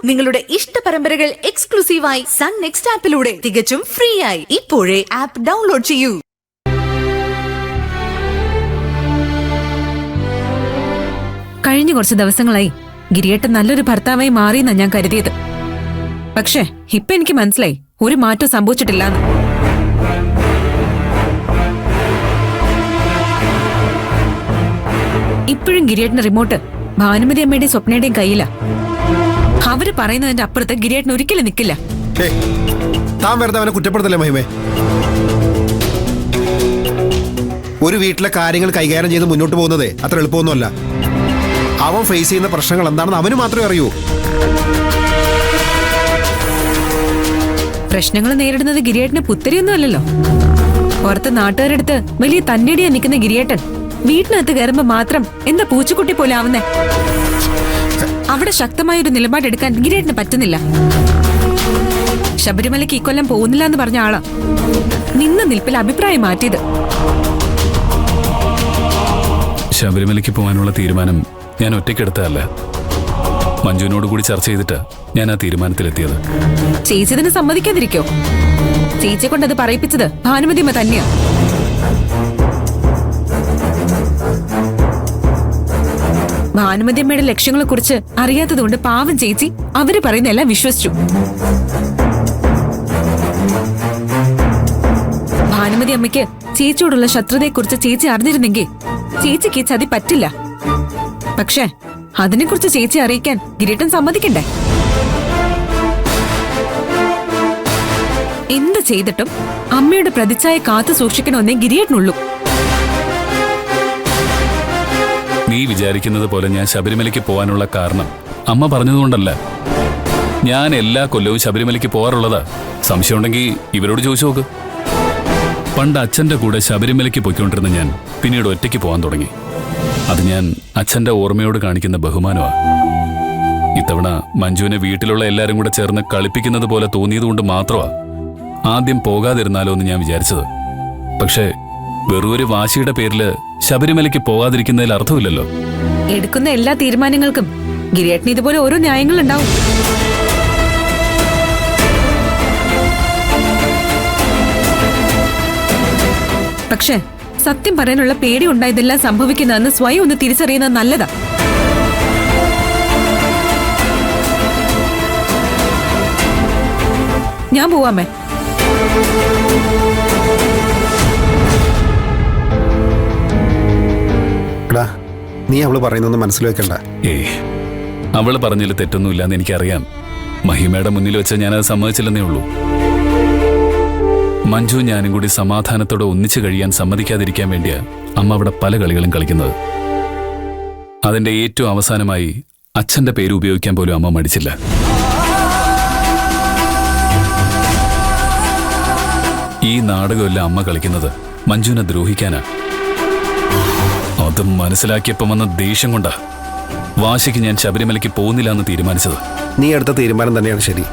നിങ്ങളുടെ ഇഷ്ട പരമ്പരകൾ എക്സ്ക്ലൂസീവായി സൺ നെക്സ്റ്റ് ആപ്പിലൂടെ തികച്ചും ഫ്രീ ആയി. ഇപ്പോഴേ ആപ്പ് ഡൗൺലോഡ് ചെയ്യൂ. കഴിഞ്ഞ കുറച്ച് ദിവസങ്ങളായി ഗിരിയേട്ടൻ നല്ലൊരു ഭർത്താവായി മാറിയെന്നാ ഞാൻ കരുതിയത്. പക്ഷേ ഇപ്പൊ എനിക്ക് മനസ്സിലായി ഒരു മാറ്റം സംഭവിച്ചിട്ടില്ലാന്ന്. ഇപ്പോഴും ഗിരിയേട്ടന്റെ റിമോട്ട് ഭാനുമതി അമ്മയുടെയും സ്വപ്നയുടെയും കയ്യിലാ. അവര് പറയുന്നതിന്റെ അപ്പുറത്ത് ഗിരിയേട്ടൻ ഒരിക്കലും നിൽക്കില്ല. താൻ വെറുതെ അവനെ കുറ്റപ്പെടുത്തല്ലേ മഹിമേ. ഒരു വീട്ടിലെ കാര്യങ്ങൾ കൈകാര്യം ചെയ്ത് മുന്നോട്ട് പോകുന്നതേ അത്ര എളുപ്പമൊന്നുമല്ല. അവൻ ഫേസ് ചെയ്യുന്ന പ്രശ്നങ്ങൾ എന്താണെന്ന് അവന് മാത്രമേ അറിയൂ. പ്രശ്നങ്ങൾ നേരിടുന്നത് ഗിരിയേട്ടന് പുത്തരിയൊന്നും അല്ലല്ലോ. പുറത്ത് നാട്ടുകാരടുത്ത് വലിയ തന്നിടിയാ നിൽക്കുന്ന ഗിരിയേട്ടൻ വീട്ടിനകത്ത് കയറുമ്പോ മാത്രം എന്താ പൂച്ചക്കുട്ടി പോലെ ആവുന്നേ. അവിടെ ശക്തമായൊരു നിലപാടെടുക്കാൻ ഗിരിയേട്ടന് പറ്റുന്നില്ല. ശബരിമലയ്ക്ക് ഇക്കൊല്ലം പോകുന്നില്ല എന്ന് പറഞ്ഞ ആളാ നിന്ന നിൽപ്പിൽ അഭിപ്രായം മാറ്റിയത്. ശബരിമലയ്ക്ക് പോകാനുള്ള തീരുമാനം ഞാൻ ഒറ്റയ്ക്കെടുത്തതല്ല. മഞ്ജുവിനോട് കൂടി ചർച്ച ചെയ്തിട്ട് ഞാൻ ആ തീരുമാനത്തിലെത്തിയത്. ചേച്ചിതിന് സമ്മതിക്കാതിരിക്കോ? ചേച്ചിയെ കൊണ്ടത് പറയിപ്പിച്ചത് ഭാനുമതിയമ്മ തന്നെയാ. ഭാനുമതിയമ്മയുടെ ലക്ഷ്യങ്ങളെ കുറിച്ച് അറിയാത്തതുകൊണ്ട് പാവം ചേച്ചി അവര് പറയുന്നതെല്ലാം വിശ്വസിച്ചു. ഭാനുമതി അമ്മയ്ക്ക് ചേച്ചിയോടുള്ള ശത്രുതയെക്കുറിച്ച് ചേച്ചി അറിഞ്ഞിരുന്നെങ്കിൽ ചേച്ചിക്ക് ചതി പറ്റില്ല. പക്ഷേ അതിനെക്കുറിച്ച് ചേച്ചി അറിയിക്കാൻ ഗിരീട്ടൻ സമ്മതിക്കണ്ടേ? എന്ത് ചെയ്തിട്ടും അമ്മയുടെ പ്രതിച്ഛായ കാത്തു സൂക്ഷിക്കണമെന്നേ ഗിരിയേട്ടനുള്ളൂ. നീ വിചാരിക്കുന്നത് പോലെ ഞാൻ ശബരിമലയ്ക്ക് പോകാനുള്ള കാരണം അമ്മ പറഞ്ഞതുകൊണ്ടല്ല. ഞാൻ എല്ലാ കൊല്ലവും ശബരിമലയ്ക്ക് പോകാറുള്ളതാ. സംശയമുണ്ടെങ്കിൽ ഇവരോട് ചോദിച്ചു നോക്ക്. പണ്ട് അച്ഛൻ്റെ കൂടെ ശബരിമലയ്ക്ക് പോയിക്കൊണ്ടിരുന്ന ഞാൻ പിന്നീട് ഒറ്റയ്ക്ക് പോകാൻ തുടങ്ങി. അത് ഞാൻ അച്ഛൻ്റെ ഓർമ്മയോട് കാണിക്കുന്ന ബഹുമാനമാണ്. ഇത്തവണ മഞ്ജുവിനെ വീട്ടിലുള്ള എല്ലാവരും കൂടെ ചേർന്ന് കളിപ്പിക്കുന്നത് പോലെ തോന്നിയതുകൊണ്ട് മാത്രമാണ് ആദ്യം പോകാതിരുന്നാലോ എന്ന് ഞാൻ വിചാരിച്ചത്. പക്ഷേ വെറൊരു വാശിയുടെ പേരിൽ ശബരിമലയ്ക്ക് പോകാതിരിക്കുന്നതിൽ അർത്ഥമില്ലല്ലോ. എടുക്കുന്ന എല്ലാ തീരുമാനങ്ങൾക്കും ഗിരിയേട്ടന് ഇതുപോലെ ഓരോ ന്യായങ്ങളുണ്ടാവും. പക്ഷെ സത്യം പറയാനുള്ള പേടി ഉണ്ടായതെല്ലാം സംഭവിക്കുന്നതെന്ന് സ്വയം ഒന്ന് തിരിച്ചറിയുന്നത് നല്ലതാ. ഞാൻ പോവാമേ. നീ അവള് പറയുന്നൊന്നും മനസ്സിൽ വെക്കണ്ട. അവള് പറഞ്ഞതിൽ തെറ്റൊന്നുമില്ലാന്ന് എനിക്കറിയാം. മഹിമയുടെ മുന്നിൽ വെച്ച് ഞാനത് സമ്മതിച്ചില്ലെന്നേ ഉള്ളൂ. മഞ്ജു ഞാനും കൂടി സമാധാനത്തോടെ ഒന്നിച്ചു കഴിയാൻ സമ്മതിക്കാതിരിക്കാൻ വേണ്ടിയാ അമ്മ അവിടെ പല കളികളും കളിക്കുന്നത്. അതിന്റെ ഏറ്റവും അവസാനമായി അച്ഛന്റെ പേര് ഉപയോഗിക്കാൻ പോലും അമ്മ മടിച്ചില്ല. ഈ നാടകമെല്ലാം അമ്മ കളിക്കുന്നത് മഞ്ജുവിനെ ദ്രോഹിക്കാനാ. അത് മനസ്സിലാക്കിയപ്പം വന്ന ദേഷ്യം കൊണ്ടാ വാശിക്ക് ഞാൻ ശബരിമലയ്ക്ക് പോകുന്നില്ല എന്ന് തീരുമാനിച്ചത്. നീ എടുത്ത തീരുമാനം തന്നെയാണ് ശരി.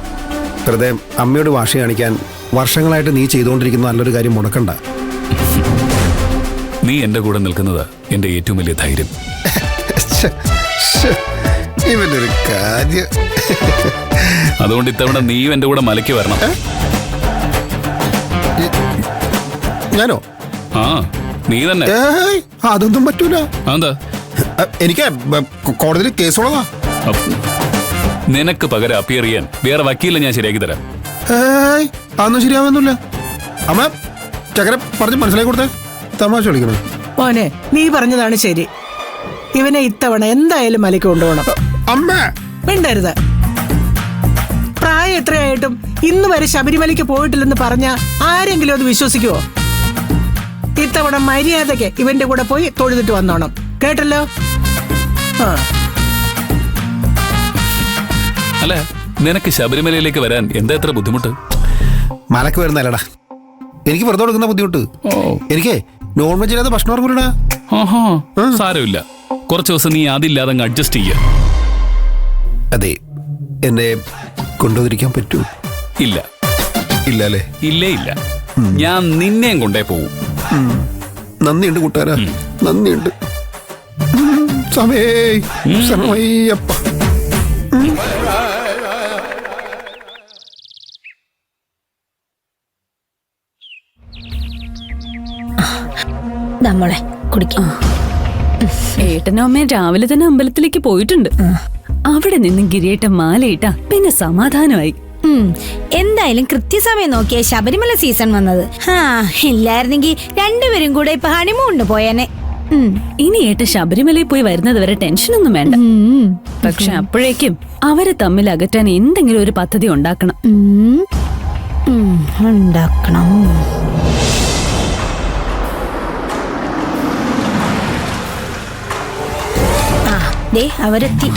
വെറുതെ അമ്മയോട് വാശി കാണിക്കാൻ വർഷങ്ങളായിട്ട് നീ ചെയ്തുകൊണ്ടിരിക്കുന്ന നല്ലൊരു കാര്യം മുടക്കണ്ട. നീ എന്റെ കൂടെ നിൽക്കുന്നത് എന്റെ ഏറ്റവും വലിയ ധൈര്യം. ഇവനൊരു കാര്യം. അതുകൊണ്ട് ഇത്തവണ നീയും എന്റെ കൂടെ മലയ്ക്ക് വരണം. ഞാനോ? ആ, നീ തന്നെ. അതൊന്നും പറ്റൂല. എന്താ? എനിക്ക് കോടതിയിൽ കേസുള്ളതാ. നിനക്ക് പകരം അപ്പിയർ ചെയ്യാൻ വേറെ വക്കീലിനെ ഞാൻ ശരിയാക്കി തരാം. അതൊന്നും ശരിയാവുന്നില്ല. അമ്മ ചക്കര പറഞ്ഞ് മനസ്സിലാക്കി കൊടുത്തേ. തമാശ കളിക്കണം മോനെ. നീ പറഞ്ഞതാണ് ശരി. ഇവനെ ഇത്തവണ എന്തായാലും മലയ്ക്ക് കൊണ്ടുപോകണം. അമ്മ വേണ്ടരുത്. പ്രായം എത്രയായിട്ടും ഇന്ന് വരെ ശബരിമലയ്ക്ക് പോയിട്ടില്ലെന്ന് പറഞ്ഞ ആരെങ്കിലും അത് വിശ്വസിക്കുവോ? ഇത്തവണ മര്യാദയ്ക്ക് ഇവന്റെ കൂടെ പോയി തൊഴുതിട്ട് വന്നോണം. കേട്ടല്ലോ? അല്ല, നിനക്ക് ശബരിമലയിലേക്ക് വരാൻ എന്താ എത്ര ബുദ്ധിമുട്ട്? മലക്ക് വരുന്നല്ലടാ, എനിക്ക് വെറുതെ കൊടുക്കുന്ന ബുദ്ധിമുട്ട്. എനിക്ക് നോൺ വെജ് ഇല്ലാതെ ഭക്ഷണം ഇറങ്ങൂലടാ. സാരമില്ല, കുറച്ച് ദിവസം നീ അതില്ലാതെ അങ്ങ് അഡ്ജസ്റ്റ് ചെയ്യ. അതെ, എന്നെ കൊണ്ടുവന്നിരിക്കാൻ പറ്റൂ? ഇല്ല. ഇല്ല അല്ലേ? ഇല്ലേ ഇല്ല. ഞാൻ നിന്നെയും കൊണ്ടേ പോവും. നന്ദിയുണ്ട് കൂട്ടുകാരാ, നന്ദിയുണ്ട്. സമയപ്പ നമ്മളെ കുടിക്കാം. ഏട്ടനും അമ്മയും രാവിലെ തന്നെ അമ്പലത്തിലേക്ക് പോയിട്ടുണ്ട്. അവിടെ നിന്ന് ഗിരിയേട്ടൻ മാലയിട്ടാ പിന്നെ സമാധാനമായി. എന്തായാലും കൃത്യസമയം നോക്കിയ ശബരിമല സീസൺ വന്നത്. ഇല്ലായിരുന്നെങ്കിൽ രണ്ടുപേരും കൂടെ ഇപ്പൊ ഹണിമൂണിന് പോയേനെ. ഇനി ഏട്ടൻ ശബരിമലയിൽ പോയി വരുന്നത് വരെ ടെൻഷനൊന്നും വേണ്ട. പക്ഷെ അപ്പോഴേക്കും അവരെ തമ്മിൽ അകറ്റാൻ എന്തെങ്കിലും ഒരു പദ്ധതി ഉണ്ടാക്കണം. ഉണ്ടാക്കണം. ദേ അവരെത്തി.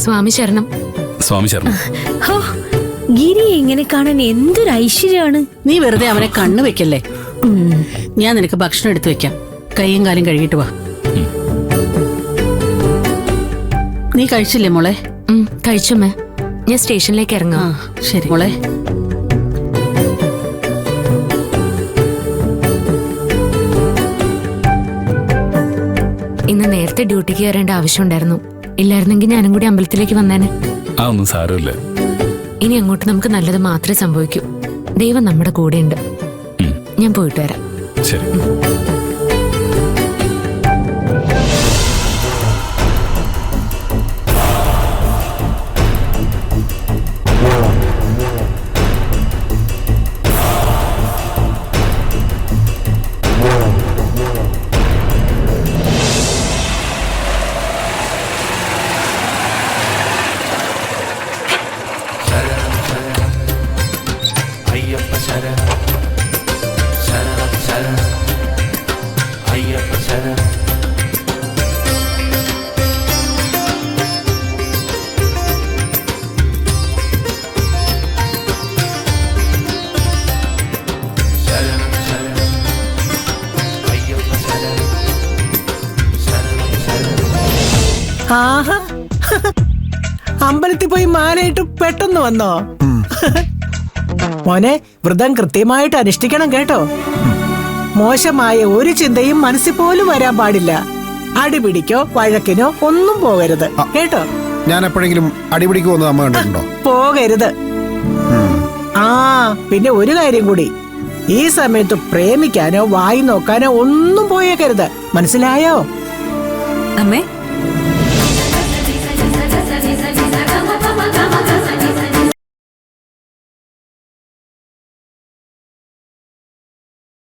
സ്വാമി ശരണം. സ്വാമി ശരണം. ഹോ, ഗിരി ഇങ്ങനെ കാണാൻ എന്തൊരു ഐശ്വര്യമാണ്. നീ വെറുതെ അവനെ കണ്ണു വെക്കല്ലേ. ഞാൻ നിനക്ക് ഭക്ഷണം എടുത്തു വെക്കാം. കൈയും കാലും കഴുകിട്ട് വാ. നീ കഴിച്ചില്ലേ മോളെ? കഴിച്ചമ്മേ. ഞാൻ സ്റ്റേഷനിലേക്ക് ഇറങ്ങാം. ശരി മോളെ. ഇന്ന് നേരത്തെ ഡ്യൂട്ടിക്ക് കയറേണ്ട ആവശ്യമുണ്ടായിരുന്നു. ഇല്ലായിരുന്നെങ്കിൽ ഞാനും കൂടി അമ്പലത്തിലേക്ക് വന്നേനെ. ആ ഒന്നും സാരമില്ല. ഇനി അങ്ങോട്ട് നമുക്ക് നല്ലത് മാത്രമേ സംഭവിക്കൂ. ദൈവം നമ്മുടെ കൂടെയുണ്ട്. ഞാൻ പോയിട്ട് വരാം. ശരി. ആഹാ, അമ്പലത്തിൽ പോയി മാലയിട്ട് പെട്ടെന്ന് വന്നോ? മോനെ, വ്രതം കൃത്യമായിട്ട് അനുഷ്ഠിക്കണം കേട്ടോ. മോശമായ ഒരു ചിന്തയും മനസ്സിൽ പോലും വരാൻ പാടില്ല. അടിപിടിക്കോ വഴക്കിനോ ഒന്നും പോകരുത് കേട്ടോ. ഞാൻ എപ്പോഴെങ്കിലും അടിപിടിക്ക് പോകുന്നത് അമ്മ കണ്ടിട്ടുണ്ടോ? പോകരുത്. ആ പിന്നെ ഒരു കാര്യം കൂടി, ഈ സമയത്ത് പ്രേമിക്കാനോ വായി നോക്കാനോ ഒന്നും പോയേക്കരുത്. മനസ്സിലായോ? അമ്മേ,